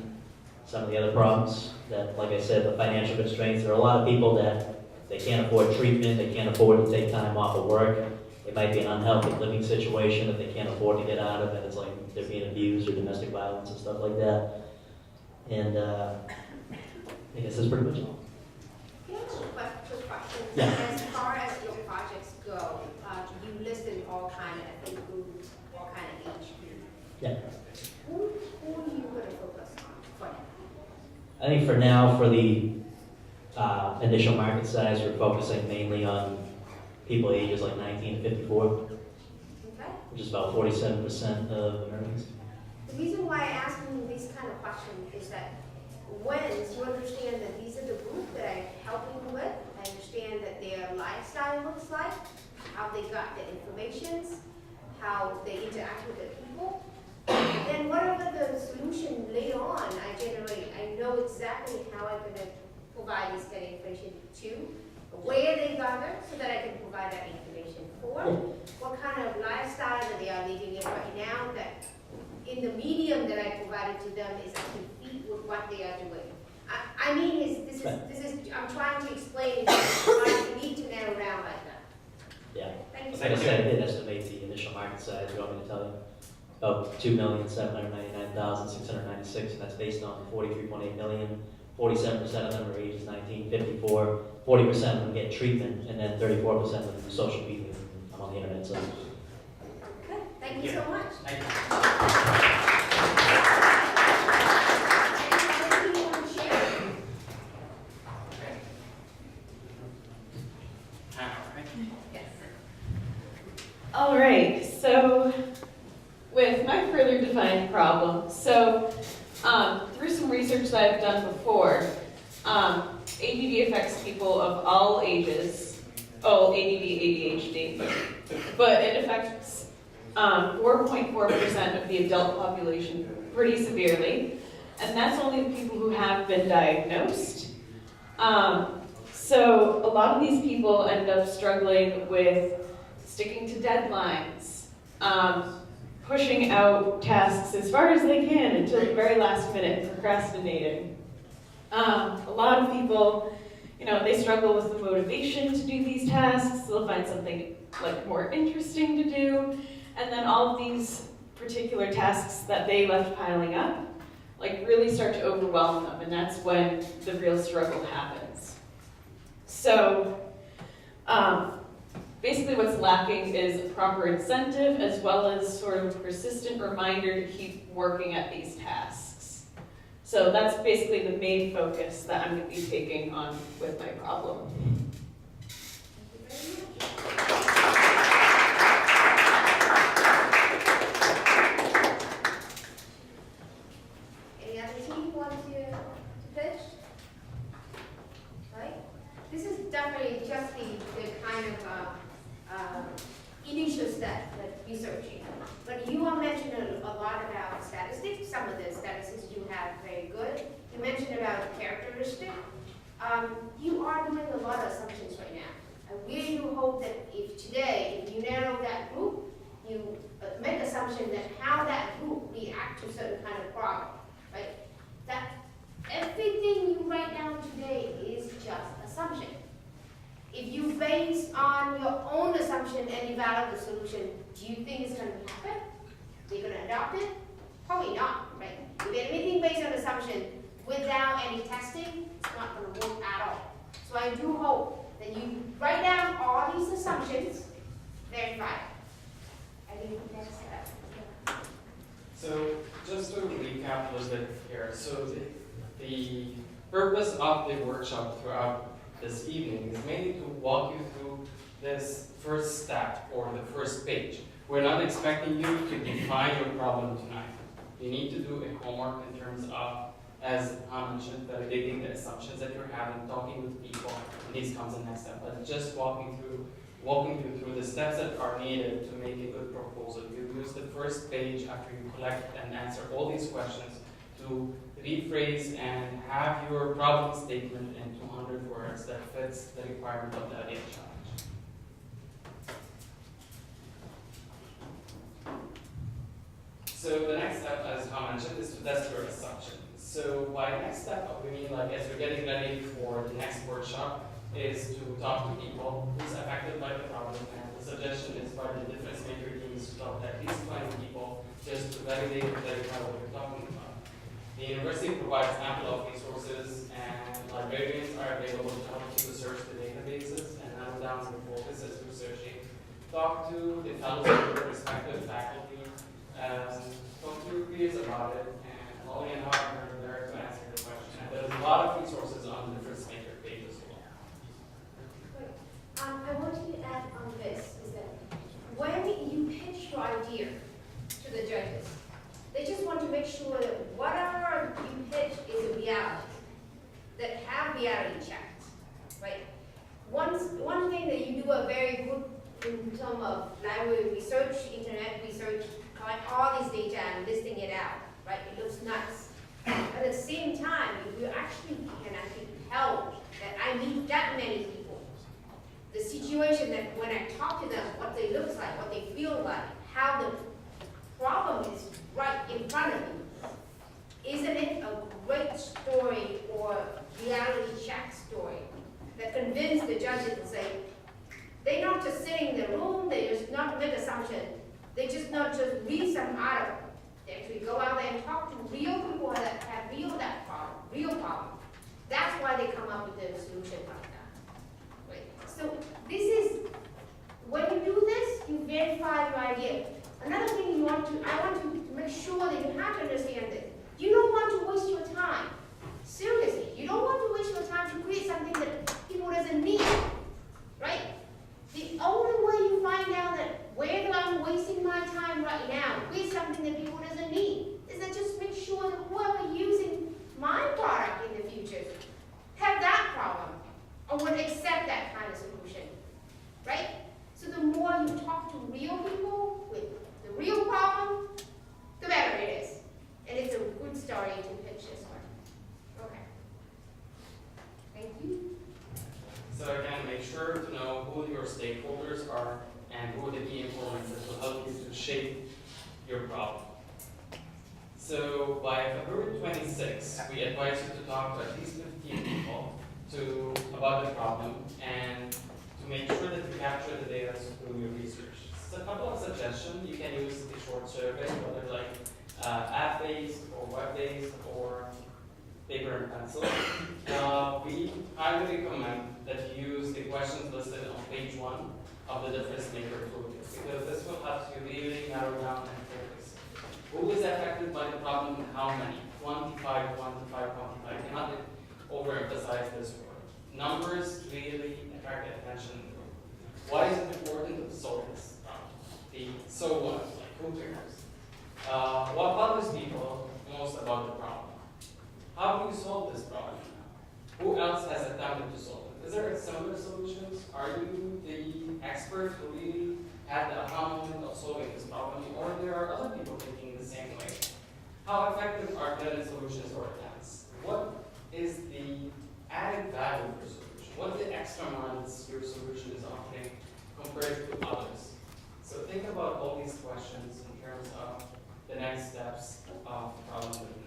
some of the other problems that, like I said, the financial constraints. There are a lot of people that they can't afford treatment, they can't afford to take time off of work. It might be an unhealthy living situation that they can't afford to get out of, and it's like they're being abused or domestic violence and stuff like that. And I guess that's pretty much all. Can I ask a quick question? Yeah. As far as your projects go, you listed all kind of ethnic groups, all kind of age groups. Yeah. Who are you going to focus on for now? I think for now, for the initial market size, we're focusing mainly on people ages like 19 to 54, Okay. which is about 47% of earnings. The reason why I ask you this kind of question is that once you understand that these are the group that I'm helping you with, I understand that their lifestyle looks like, how they got the information, how they interact with the people, then whatever the solution later on I generate, I know exactly how I'm going to provide this kind of information to, where they gather, so that I can provide that information for, what kind of lifestyle that they are living in right now, that in the medium that I provided to them is compete with what they are doing. I mean, this is, I'm trying to explain why you need to narrow down like that. Yeah. Thank you so Like I much. said, I did estimate the initial market size. You want me to tell you? About 2,799,696, and that's based on 43.8 million. 47% of them are ages 19 to 54. 40% of them get treatment, and then 34% of them do social media. I'm on the internet, so. Okay, thank you so much. Thank you. Anything you want to share? All right, so with my further defined problem, through some research that I've done before, ADD affects people of all ages, ADD, ADHD, but it affects 4.4% of the adult population pretty severely, and that's only the people who have been diagnosed. So a lot of these people end up struggling with sticking to deadlines, pushing out tasks as far as they can until the very last minute, procrastinating. A lot of people, they struggle with the motivation to do these tasks. They'll find something like more interesting to do, and then all of these particular tasks that they left piling up, like really start to overwhelm them, and that's when the real struggle happens. So, basically what's lacking is proper incentive as well as sort of persistent reminder to keep working at these tasks. So that's basically the main focus that I'm going to be taking on with my problem. Any other team want to pitch? Right? This is definitely just the kind of initial step that researching. But you are mentioning a lot about statistics. Some of the statistics you have very good. You mentioned about characteristic. You are doing a lot of assumptions right now. I really do hope that if you narrow that group, you make assumption that how that group react to certain kind of problem, right? That everything you write down today is just assumption. If you base on your own assumption and evaluate the solution, do you think it's going to happen? They're going to adopt it? Probably not, right? If anything based on assumption without any testing, it's not going to work at all. So I do hope that you write down all these assumptions, verify it. I think that's that. So just to recap a little bit here, so the purpose of the workshop throughout this evening is mainly to walk you through this first step or the first page. We're not expecting you to define your problem tonight. You need to do a homework in terms of, as I mentioned, validating the assumptions that you're having, talking with people, and these comes in next step. But just walking you through the steps that are needed to make a good proposal. You use the first page after you collect and answer all these questions to rephrase and have your problem statement in 200 words that fits the requirement of the ADA challenge. So the next step, as I mentioned, is to test your assumptions. So by next step, we mean like as we're getting ready for the next workshop, is to talk to people who's affected by the problem. And the suggestion is by the DifferenceMaker team is to talk to at least 20 people just to validate and verify what we're talking about. The university provides ample of resources, and librarians are available to help you search the databases and narrow down your focus as researching. Talk to the fellows of your respective faculty, talk to your peers about it, and Lowell and Howard are there to answer your question. And there's a lot of resources on the DifferenceMaker page as well. I want to add on this, is that when you pitch your idea to the judges, they just want to make sure that whatever you pitch is a reality, that have reality checked, right? One thing that you do a very good in terms of library research, internet research, collect all this data and listing it out, right? It looks nice. At the same time, if you actually can help that I meet that many people, the situation that when I talk to them, what they look like, what they feel like, how the problem is right in front of you, isn't it a great story or reality check story that convince the judges and say, they're not just sitting in the room, they just not make assumptions, they just not just read some article. They actually go out there and talk to real people that have real problem. That's why they come up with a solution like that. Right? So this is, when you do this, you verify your idea. Another thing I want to make sure that you have to understand this. You don't want to waste your time. Seriously, you don't want to waste your time to create something that people doesn't need, right? The only way you find out that where I'm wasting my time right now, create something that people doesn't need, is that just make sure that whoever using my product in the future have that problem or would accept that kind of solution, right? So the more you talk to real people with the real problem, the better it is. And it's a good story to pitch this one. Okay. Thank you. So again, make sure to know who your stakeholders are and who are the key informants that will help you to shape your problem. So by February 26, we advise you to talk to at least 15 people about the problem and to make sure that you capture the data through your research. So a couple of suggestions. You can use a short survey, whether like app-based or web-based or paper and pencil. We highly recommend that you use the questions listed on page 1 of the DifferenceMaker toolkit, because this will help you really narrow down and focus. Who is affected by the problem and how many? Quantify, quantify, quantify. I cannot overemphasize this word. Numbers really attract attention. Why is it important to solve this problem? The so what? Like, who cares? What bothers people most about the problem? How do you solve this problem? Who else has attempted to solve it? Is there similar solutions? Are you the expert who really had the aha moment of solving this problem, or there are other people thinking the same way? How effective are vetted solutions or attempts? What is the added value of your solution? What are the extra miles your solution is offering compared to others? So think about all these questions in terms of the next steps of problem definition.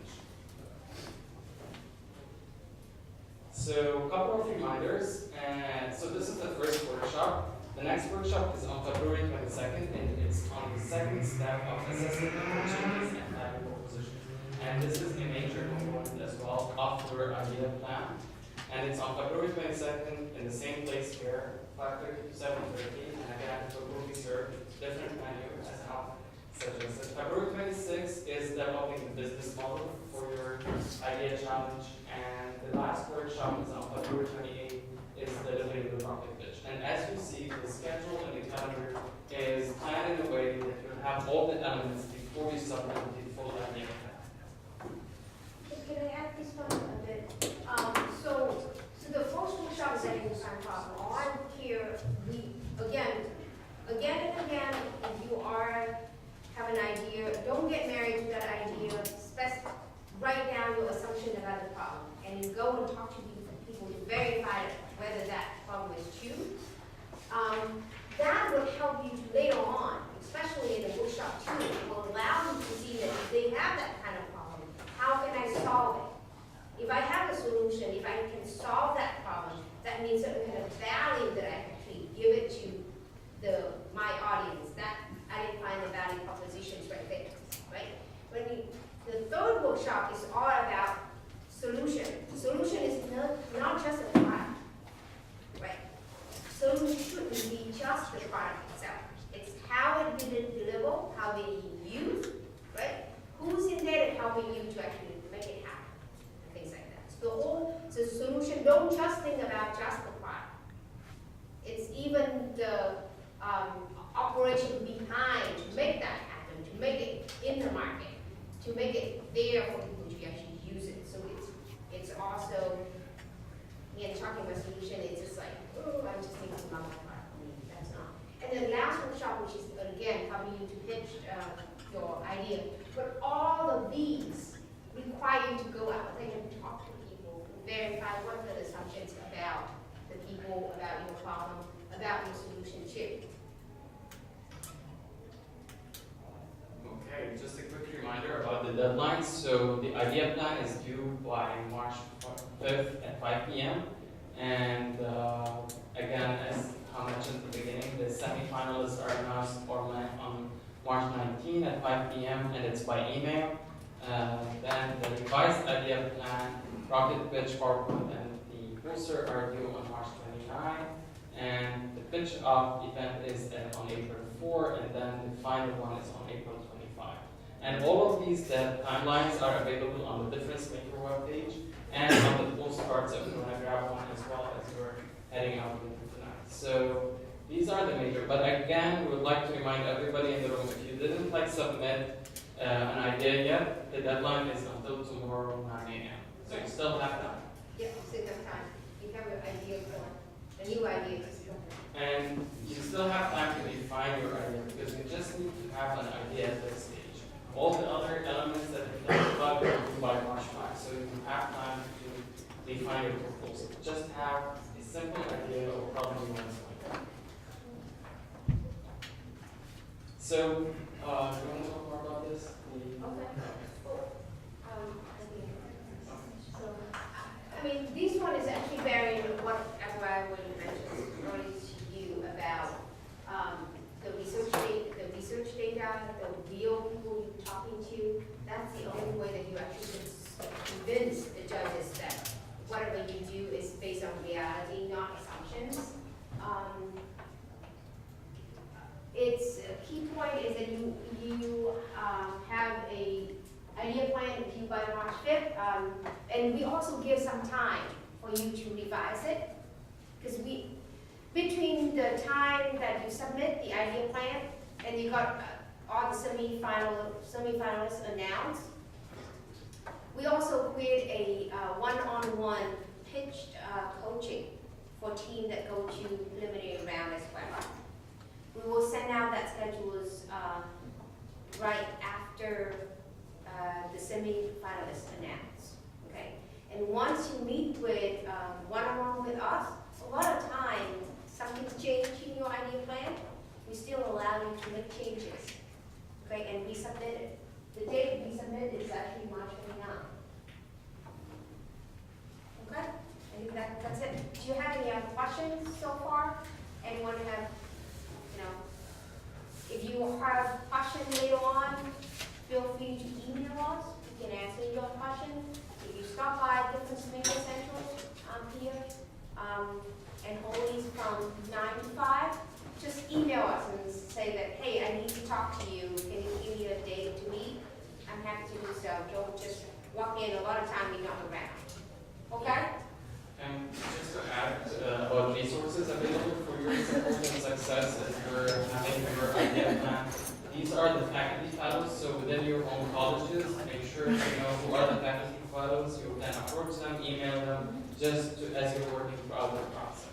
So a couple of reminders, and so this is the first workshop. The next workshop is on February 22nd, and it's on the second step of assessing opportunities and value proposition. And this is a major component as well of your idea plan. And it's on February 22nd in the same place here, 5:30 to 7:30. And again, it will be served different menu as how suggested. February 26th is developing the business model for your idea challenge. And the last workshop is on February 28th, is delivering the market pitch. And as you see, the schedule and the calendar is planned in a way that you have all the elements before you submit the full idea plan. Can I add this one a bit? So the first workshop is setting the time problem. All I would hear, again and again, if you have an idea, don't get married to that idea. Write down your assumption about the problem, and then go and talk to people to verify whether that problem is true. That will help you to later on, especially in the workshop too, it will allow you to see that if they have that kind of problem, how can I solve it? If I have a solution, if I can solve that problem, that means certain kind of value that I actually give it to my audience. That I didn't find the value propositions right there, right? The third workshop is all about solution. Solution is not just a product, right? Solution shouldn't be just the product itself. It's how it will deliver, how it will use, right? Who's in there helping you to actually make it happen, and things like that. So the solution, don't just think about just the product. It's even the operation behind to make that happen, to make it in the market, to make it there for people to actually use it. So it's also, again, talking about solution, it's just like, oh, I'm just thinking about my product. That's not. And then last workshop, which is, again, helping you to pitch your idea. But all of these require you to go out there and talk to people, verify what the assumptions about the people, about your problem, about your solution too. Okay, just a quick reminder about the deadlines. So the idea plan is due by March 5th at 5 p.m. And again, as I mentioned at the beginning, the semi-finalists are announced on March 19 at 5 p.m. and it's by email. Then the revised idea plan, rocket pitch, PowerPoint, and the poster are due on March 29. And the pitch off event is on April 4, and then the final one is on April 25. And all of these timelines are available on the DifferenceMaker webpage and on the postcards if you want to grab one as well as you're heading out tonight. So these are the major, but again, we would like to remind everybody in the room, if you didn't submit an idea yet, the deadline is until tomorrow 9 a.m. So you still have time. Yeah, you still have time. You have an idea for a new idea. And you still have time to define your idea, because you just need to have an idea at this stage. All the other elements that we talked about will be by March 5, so you have time to define your proposal. Just have a simple idea of what problem you want to solve. So, do you want to talk more about this? Okay. So, I mean, this one is actually very whatever I would mention earlier to you about the research data, the real people you're talking to. That's the only way that you actually can convince the judges that whatever you do is based on reality, not assumptions. And we also give some time for you to revise it, because between the time that you submit the idea plan and you got all the semi-finalists announced, we also create a one-on-one pitched coaching for teams that go to preliminary round as well. We will send out that schedules right after the semi-finalists announced. Okay, and once you meet with one-on-one with us, a lot of times something's changed in your idea plan. We still allow you to make changes. Okay, and we submit it. The date we submit is actually March 29th. Okay, I think that's it. Do you have any other questions so far? Anyone have, if you have questions later on, feel free to email us. We can answer your questions. If you stop by DifferenceMaker Central here, and always from 9 to 5, just email us and say that, hey, I need to talk to you. Can you give me a date to meet? I'm happy to do so. Don't just walk in. A lot of time we're not around. Okay? And just to add about resources available for your support and success as you're having your idea plan. These are the faculty fellows, so within your own colleges, make sure you know who are the faculty fellows. You can approach them, email them, as you're working throughout the process.